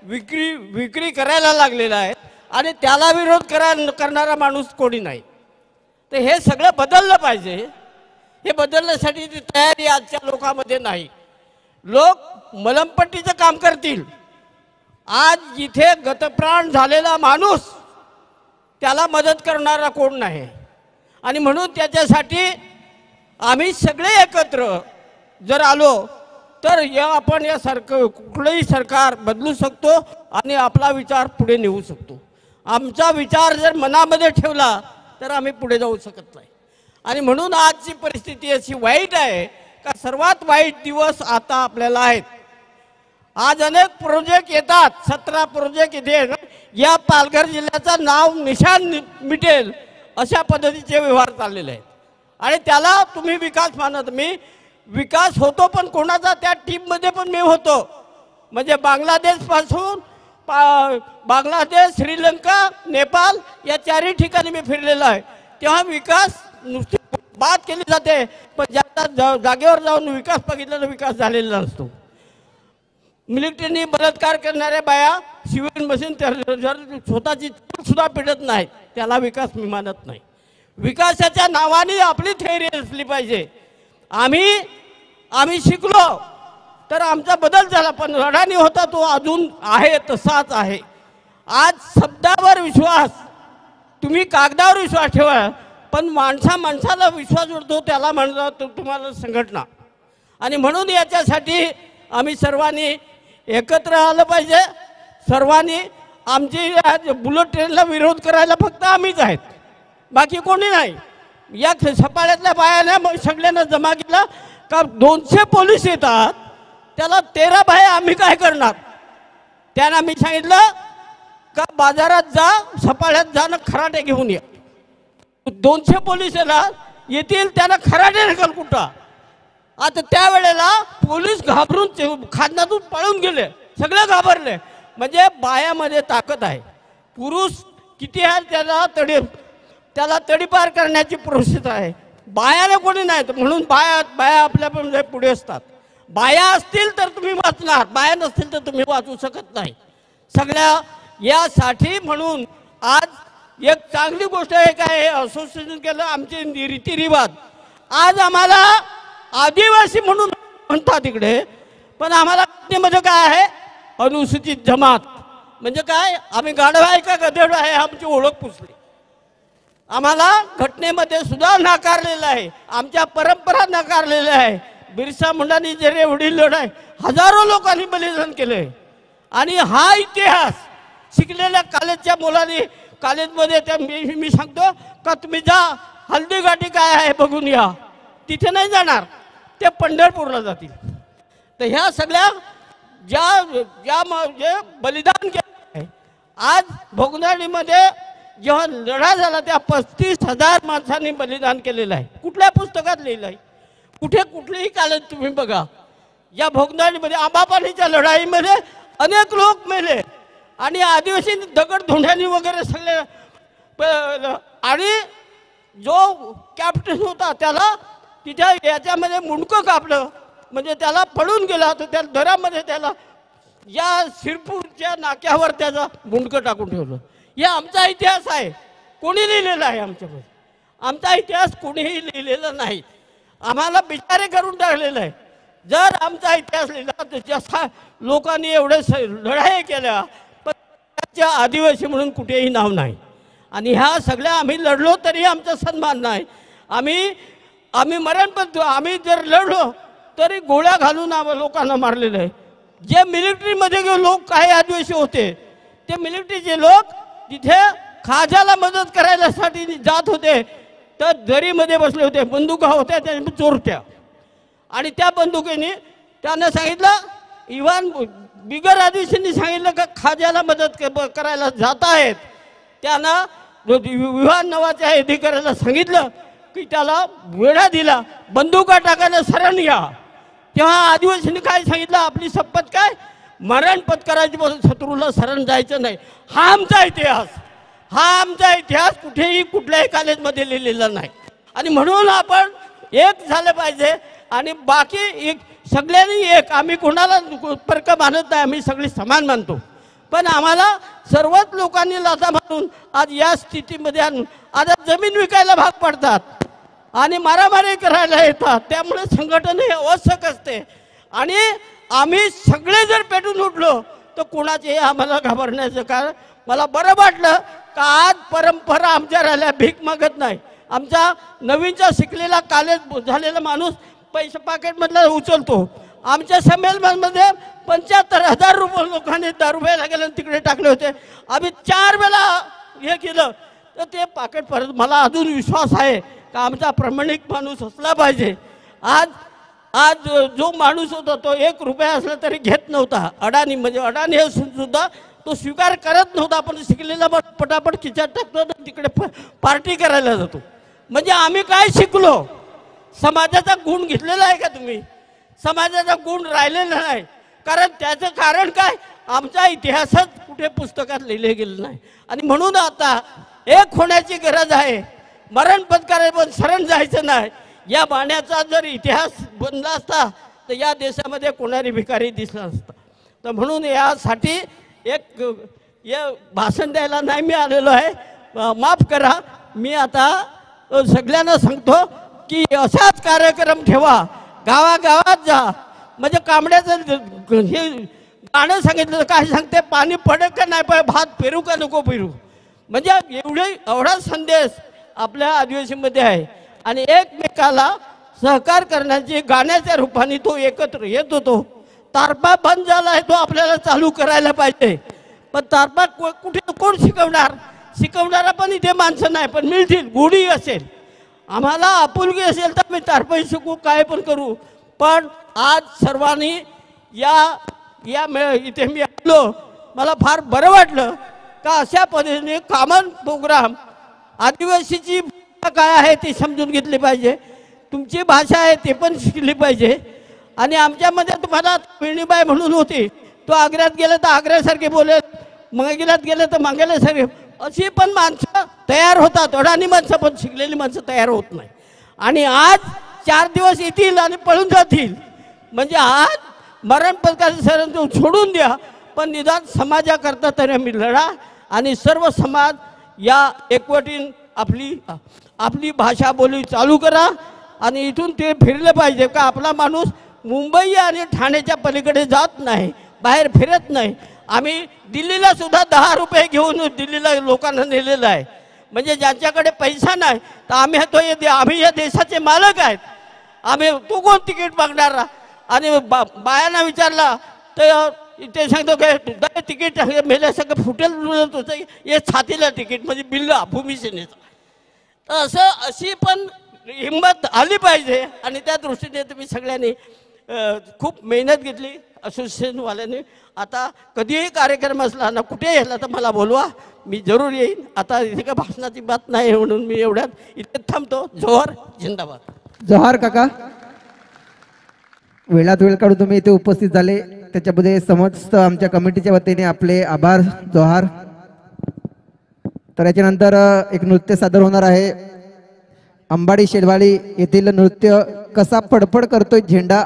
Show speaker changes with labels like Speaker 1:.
Speaker 1: विक्री करायला लागलेला आहे आणि त्याला विरोध करणारा माणूस कोणी नाही. तर हे सगळं बदललं पाहिजे. हे बदलण्यासाठी ती तयारी आजच्या लोकांमध्ये नाही. लोक मलमपट्टीचं काम करतील. आज जिथे गतप्राण झालेला माणूस त्याला मदत करणारा कोण नाही. आणि म्हणून त्याच्यासाठी आम्ही सगळे एकत्र जर आलो तर आपण या कुठलंही सरकार बदलू शकतो आणि आपला विचार पुढे नेऊ शकतो. आमचा विचार जर मनामध्ये ठेवला तर आम्ही पुढे जाऊ शकत नाही. आणि म्हणून आजची परिस्थिती अशी वाईट आहे का सर्वात वाईट दिवस आता आपल्याला आहेत. आज अनेक प्रोजेक्ट येतात. 17 प्रोजेक्ट येते. या पालघर जिल्ह्याचं नाव निशान मिटेल अशा पद्धतीचे व्यवहार चाललेले आहेत. आणि त्याला तुम्ही विकास मानत. मी विकास होतो पण कोणाचा त्या टीममध्ये पण मी होतो. म्हणजे बांगलादेशपासून बांगलादेश, श्रीलंका, नेपाळ या चारही ठिकाणी मी फिरलेलो आहे. तेव्हा विकास नुसती बात केली जाते पण ज्या जागेवर जाऊन विकास बघितला तर विकास झालेला नसतो. मिलिटरीनी बलात्कार करणाऱ्या बाया सिव्हिल मशीन स्वतःची सुद्धा पिटत नाहीत. त्याला विकास मी मानत नाही. विकासाच्या नावाने आपली थेअरी असली पाहिजे. आम्ही शिकलो तर आमचा बदल झाला पण अडाणी होता तो अजून आहे तसाच आहे. आज शब्दावर विश्वास, तुम्ही कागदावर विश्वास ठेवा पण माणसाला विश्वास उडतो त्याला म्हणतात तुम्हाला संघटना. आणि म्हणून याच्यासाठी आम्ही सर्वांनी एकत्र आलं पाहिजे. सर्वांनी आमची बुलेट ट्रेनला विरोध करायला फक्त आम्हीच आहेत, बाकी कोणी नाही. या सपाळ्यातल्या बायाने मग सगळ्यांना जमा केला का 200 पोलीस येतात त्याला 13 बाया आम्ही काय करणार. त्यांना मी सांगितलं का बाजारात जा, सपाळ्यात जा ना खराटे घेऊन या. 200 पोलीस येतील त्यांना खराटे नकल कुठं. आता त्यावेळेला पोलीस घाबरून खाजनातून पळून गेले. सगळे घाबरले. म्हणजे बायामध्ये ताकद आहे. पुरुष किती आहे त्याला तडीपार करण्याची प्रोसेस आहे. बायाला कोणी नाही. म्हणून बाया आपल्या पण पुढे असतात. बाया असतील तर तुम्ही वाचणार, बाया नसतील तर तुम्ही वाचू शकत नाही. सगळ्या यासाठी म्हणून आज एक चांगली गोष्ट आहे काय असोसिएशन केलं. आमचे रीतिरिवाज आज आम्हाला आदिवासी म्हणून म्हणतात तिकडे, पण आम्हाला घटनेमध्ये काय आहे अनुसूचित जमात म्हणजे काय. आम्ही गाढव आहे का गधेड आहे आमची ओळख पुसली. आम्हाला घटनेमध्ये सुद्धा नाकारलेलं आहे. आमच्या परंपरा नाकारलेल्या आहे. बिरसा मुंडांनी जरी एवढी लढाई हजारो लोकांनी बलिदान केले. आणि हा इतिहास शिकलेल्या कॉलेजच्या मुलांनी कॉलेजमध्ये त्या मी सांगतो का तुम्ही जा हल्दीघाटी काय आहे बघून या. तिथे नाही जाणार, ते पंढरपूरला जातील. तर ह्या सगळ्या जे बलिदान केलं आहे आज भोगनाडीमध्ये जेव्हा लढा झाला त्या 35,000 माणसांनी बलिदान केलेलं आहे. कुठल्या पुस्तकात लिहिलं आहे. कुठलीही कॉलेज तुम्ही बघा. या भोगनाडीमध्ये आंबापाणीच्या लढाईमध्ये अनेक लोक मेले आणि आदिवासी दगड धोंड्यानी वगैरे सगळे. आणि जो कॅप्टन होता त्याला तिच्या याच्यामध्ये मुंडकं कापलं म्हणजे त्याला पळून गेला. तर त्या दरामध्ये त्याला या शिरपूरच्या नाक्यावर त्याचा मुंडकं टाकून ठेवलं. या आमचा इतिहास आहे. कोणी लिहिलेला आहे आमच्यामध्ये. आमचा इतिहास कोणीही लिहिलेला नाही. आम्हाला बिचारे करून टाकलेलं आहे. जर आमचा इतिहास लिहिला तर ज्या लोकांनी एवढे लढाई केल्या पण त्याच्या आदिवासी म्हणून कुठेही नाव नाही. आणि ह्या सगळ्या आम्ही लढलो तरी आमचा सन्मान नाही. आम्ही मरण पण आम्ही जर लढलो तरी गोळ्या घालून लोकांना मारलेलं आहे. जे मिलिटरीमध्ये लोक काही आदिवासी होते ते मिलिटरीचे लोक तिथे खाजाला मदत करायसाठी जात होते तर दरीमध्ये बसले होते. बंदुका होत्या त्या चोरट्या. आणि त्या बंदुकीने त्यांना सांगितलं इव्हन बिगर आदिवासींनी सांगितलं का खाजाला मदत करायला जात आहेत. त्यांना विवान नावाच्या अधिकाऱ्याला सांगितलं की त्याला वेढा दिला बंदुका टाकायला शरण या. तेव्हा आदिवासींनी काय सांगितलं आपली शपथ काय मरण पत्करायची शत्रूला शरण जायचं नाही. हा आमचा इतिहास कुठेही कुठल्याही कॉलेजमध्ये लिहिलेला नाही. आणि म्हणून आपण एक झालं पाहिजे. आणि बाकी एक सगळ्यांनी एक. आम्ही कोणाला फरक मानत नाही. आम्ही सगळी समान मानतो. पण आम्हाला सर्वच लोकांनी लाथा मारून आज या स्थितीमध्ये आणून आता जमीन विकायला भाग पडतात आणि मारामारी करायला येतात. त्यामुळे संघटन हे आवश्यक असते आणि आम्ही सगळे जर पेटून उठलो तर कोणाचे आम्हाला घाबरण्याचं कारण मला बरं वाटलं का आज परंपरा आमच्या राहिल्या भीक मागत नाही. आमचा नवीनचा शिकलेला कॉलेज झालेला माणूस पैसे पाकिटमधला उचलतो. आमच्या संमेलनामध्ये 75,000 रुपये लोकांनी दारू प्यायला गेलं तिकडे टाकले होते. आम्ही 4 वेळा हे केलं तर ते पाकिट परत मला अजून विश्वास आहे का आमचा प्रामाणिक माणूस असला पाहिजे. आज जो माणूस होता तो 1 रुपया असला तरी घेत नव्हता. अडाणी म्हणजे अडाणी हे सुद्धा तो स्वीकार करत नव्हता. पण शिकलेला पटापट खिचात टाकतो तिकडे पार्टी करायला जातो. म्हणजे आम्ही काय शिकलो? समाजाचा गुण घेतलेला आहे का तुम्ही? समाजाचा गुण राहिलेला नाही. कारण त्याचं कारण काय? आमचा इतिहासच कुठे पुस्तकात लिहिले गेलं नाही. आणि म्हणून आता एक होण्याची गरज आहे. मरण पत्करायचं पण शरण जायचं नाही. या बाण्याचा जर इतिहास बनला असता तर या देशामध्ये कोणारी भिकारी दिसला असता. तर म्हणून यासाठी एक भाषण द्यायला नाही मी आलेलो आहे. माफ करा. मी आता सगळ्यांना सांगतो की असाच कार्यक्रम ठेवा. गावागावात जा. म्हणजे कांबड्याचं हे गाणं सांगितलं काय सांगते? पाणी पडेल का नाही पडेल, भात पेरू का नको पेरू. म्हणजे एवढा संदेश आपल्या आदिवासीमध्ये आहे. आणि एकमेकाला सहकार करण्याची गाण्याच्या रूपाने तो एकत्र येत होतो. तारपा बंद झाला आहे तो आपल्याला चालू करायला पाहिजे. पण तारपा कुठे कोण शिकवणार? शिकवणारा पण इथे माणसं नाही. पण मिळतील. गुढी असेल, आम्हाला आपुलकी असेल तर मी तारपाई शिकू, काय पण करू. पण आज सर्वांनी इथे मी आलो, मला फार बरं वाटलं का अशा पद्धतीने कॉमन प्रोग्राम आदिवासीची भाषा काय आहे ते समजून घेतली पाहिजे. तुमची भाषा आहे ते पण शिकली पाहिजे. आणि आमच्यामध्ये तुम्हाला वेणीबाई म्हणून होती, तो आग्र्यात गेलं तर आग्र्यासारखे बोलेल, मंगेलात गेलं तर मंगेल्यासारखे. अशी पण माणसं तयार होतात. अडाणी माणसं पण शिकलेली माणसं तयार होत नाही. आणि आज 4 दिवस येतील आणि पळून जातील. म्हणजे आज मरण पत्करायचं सरण सोडून द्या, पण निदान समाजाकरता तरी आम्ही लढा. आणि सर्व समाज या एकवटीन आपली भाषा बोली चालू करा. आणि इथून ते फिरलं पाहिजे का आपला माणूस मुंबई आणि ठाण्याच्या पलीकडे जात नाही, बाहेर फिरत नाही. आम्ही दिल्लीला सुद्धा 10 रुपये घेऊन दिल्लीला लोकांना नेलेलं आहे. म्हणजे ज्यांच्याकडे पैसा नाही तर आम्ही या देशाचे मालक आहेत. आम्ही तो कोण तिकीट मागणार? आणि बायांना विचारला तर ते सांगतो काय तिकीट मेल्या सगळं फुटेल तुझं हे छातीला तिकीट म्हणजे बिल्ल भूमिसेनेचं. तर अशी पण हिंमत आली पाहिजे. आणि त्या दृष्टीने तुम्ही सगळ्यांनी खूप मेहनत घेतली असोसिएशनवाल्यांनी. आता कधीही कार्यक्रम असला ना कुठे यायला तर मला बोलवा, मी जरूर येईन. आता इथे का भाषणाची बात नाही म्हणून मी एवढ्यात इथे थांबतो. जोहर, जिंदाबाद.
Speaker 2: जोहार काका. वेळात वेळ काढून तुम्ही इथे उपस्थित झाले त्याच्याबद्दल समस्त आमच्या कमिटीच्या वतीने आपले आभार. जोहार. तर याच्यानंतर एक नृत्य सादर होणार आहे. अंबाडी शेडवाडी येथील नृत्य कसा फडफड करतोय झेंडा